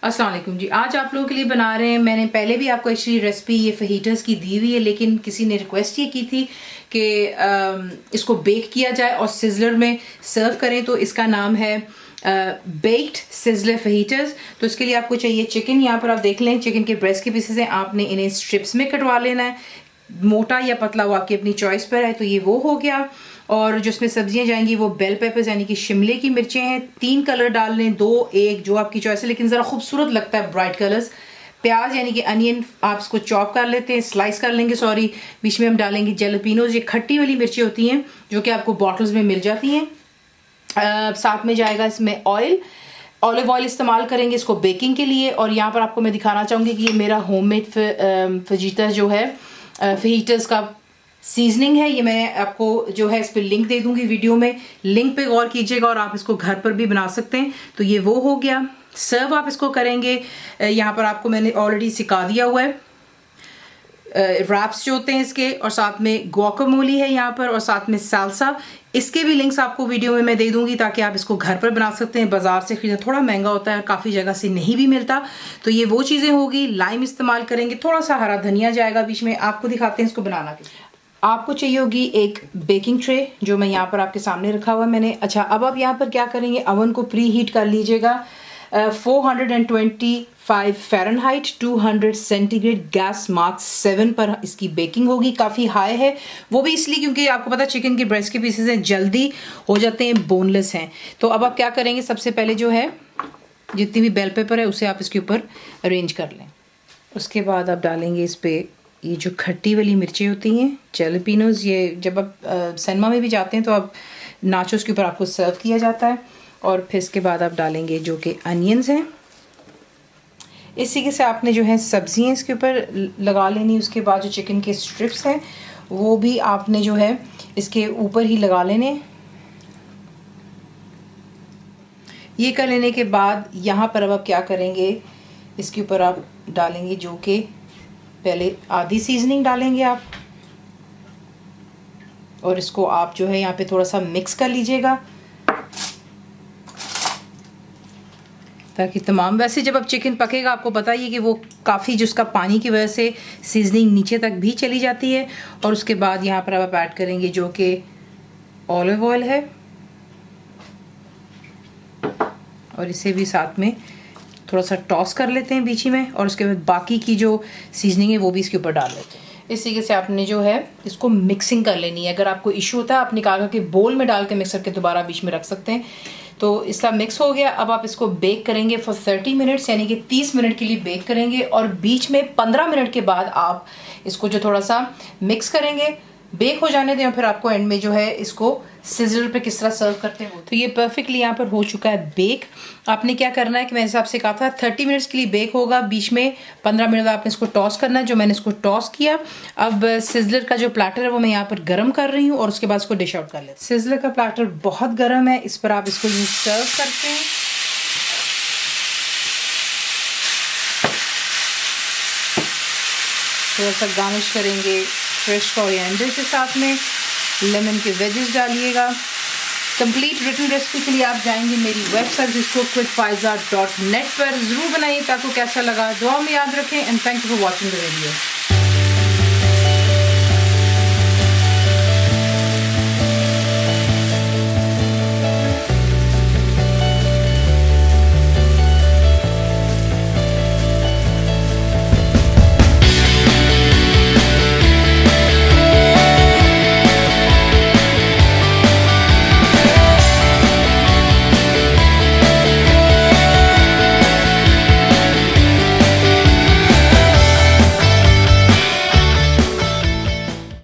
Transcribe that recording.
अस्सलाम वालेकुम जी। आज आप लोगों के लिए बना रहे हैं, मैंने पहले भी आपको एक्चुअली रेसिपी ये फहीटर्स की दी हुई है, लेकिन किसी ने रिक्वेस्ट ये की थी कि इसको बेक किया जाए और सिजलर में सर्व करें। तो इसका नाम है बेक्ड सिजलर फहीटर्स। तो इसके लिए आपको चाहिए चिकन। यहाँ पर आप देख लें चिकन के ब्रेस्ट के पीसेस हैं, आपने इन्हें स्ट्रिप्स में कटवा लेना है, मोटा या पतला वो आपकी अपनी चॉइस पर है। तो ये वो हो गया। और जो इसमें सब्जियां जाएंगी वो बेल पेपर्स यानी कि शिमले की मिर्चें हैं, 3 कलर डाल लें, 2 1 जो आपकी चॉइस है, लेकिन ज़रा खूबसूरत लगता है ब्राइट कलर्स। प्याज यानी कि अनियन आप इसको चॉप कर लेते हैं, स्लाइस कर लेंगे सॉरी। बीच में हम डालेंगे जैलपिनोज, ये खट्टी वाली मिर्चें होती हैं जो कि आपको बॉटल्स में मिल जाती हैं। साथ में जाएगा इसमें ऑयल, ऑलिव ऑयल इस्तेमाल करेंगे इसको बेकिंग के लिए। और यहाँ पर आपको मैं दिखाना चाहूँगी कि ये मेरा होममेड फजीता जो है फहीटर्स का सीजनिंग है। ये मैं आपको जो है इस पर लिंक दे दूंगी वीडियो में, लिंक पे गौर कीजिएगा और आप इसको घर पर भी बना सकते हैं। तो ये वो हो गया। सर्व आप इसको करेंगे, यहाँ पर आपको मैंने ऑलरेडी सिखा दिया हुआ है रैप्स जो होते हैं इसके, और साथ में गुआकामोली है यहाँ पर, और साथ में साल्सा। इसके भी लिंक्स आपको वीडियो में मैं दे दूंगी ताकि आप इसको घर पर बना सकते हैं। बाजार से खरीदना थोड़ा महंगा होता है, काफ़ी जगह से नहीं भी मिलता। तो ये वो चीज़ें होगी। लाइम इस्तेमाल करेंगे, थोड़ा सा हरा धनिया जाएगा बीच में। आपको दिखाते हैं इसको बनाना के। आपको चाहिए होगी एक बेकिंग ट्रे जो मैं यहाँ पर आपके सामने रखा हुआ है मैंने। अच्छा, अब आप यहाँ पर क्या करेंगे, अवन को प्री हीट कर लीजिएगा 425 फ़ारेनहाइट 200 सेंटीग्रेड, गैस मार्क 7 पर इसकी बेकिंग होगी। काफ़ी हाई है, वो भी इसलिए क्योंकि आपको पता चिकन के ब्रेस्ट के पीसेस हैं, जल्दी हो जाते हैं, बोनलेस हैं। तो अब आप क्या करेंगे, सबसे पहले जो है जितनी भी बेल पेपर है उसे आप इसके ऊपर अरेंज कर लें। उसके बाद आप डालेंगे इस पर ये जो खट्टी वाली मिर्चें होती हैं जैलपिनोज। ये जब आप सिनेमा में भी जाते हैं तो आप नाचोस के ऊपर आपको सर्व किया जाता है। और फिर इसके बाद आप डालेंगे जो कि अनियंस हैं। इस तरीके से आपने जो है सब्जियां इसके ऊपर लगा लेनी। उसके बाद जो चिकन के स्ट्रिप्स हैं वो भी आपने जो है इसके ऊपर ही लगा लेने। ये कर लेने के बाद यहाँ पर अब आप क्या करेंगे, इसके ऊपर आप डालेंगे जो कि पहले आधी सीजनिंग डालेंगे आप, और इसको आप जो है यहाँ पे थोड़ा सा मिक्स कर लीजिएगा ताकि तमाम, वैसे जब अब चिकन पकेगा आपको बताइए कि वो काफ़ी जिसका पानी की वजह से सीजनिंग नीचे तक भी चली जाती है। और उसके बाद यहाँ पर आप ऐड करेंगे जो कि ऑलिव ऑयल है, और इसे भी साथ में थोड़ा सा टॉस कर लेते हैं बीच में। और उसके बाद बाकी की जो सीजनिंग है वो भी इसके ऊपर डाल लेते हैं। इस तरीके से आपने जो है इसको मिक्सिंग कर लेनी है। अगर आपको इशू होता है आप निकाल के बोल में डाल के मिक्स करके दोबारा बीच में रख सकते हैं। तो इसका मिक्स हो गया। अब आप इसको बेक करेंगे फॉर 30 मिनट्स, यानी कि 30 मिनट के लिए बेक करेंगे। और बीच में 15 मिनट के बाद आप इसको जो थोड़ा सा मिक्स करेंगे, बेक हो जाने दें, और फिर आपको एंड में जो है इसको सिजलर पे किस तरह सर्व करते हैं। तो ये परफेक्टली यहाँ पर हो चुका है बेक। आपने क्या करना है कि मैंने आपसे कहा था 30 मिनट्स के लिए बेक होगा, बीच में 15 मिनट आपने इसको टॉस करना है, जो मैंने इसको टॉस किया। अब सिजलर का जो प्लेटर है वो मैं यहाँ पर गर्म कर रही हूँ, और उसके बाद इसको डिश आउट कर लेते हैं। सिजलर का प्लेटर बहुत गर्म है, इस पर आप इसको यूँ सर्व करते हैं। थोड़ा सा गार्निश करेंगे फ्रेश कोरिएंडर के साथ में, लेमन के वेजेस डालिएगा। कंप्लीट रिटन रेसिपी के लिए आप जाएंगे मेरी वेबसाइट जिसको quickfaiza.net पर। ज़रूर बनाइए। आपको कैसा लगा दुआ में याद रखें, and thank you for watching the video.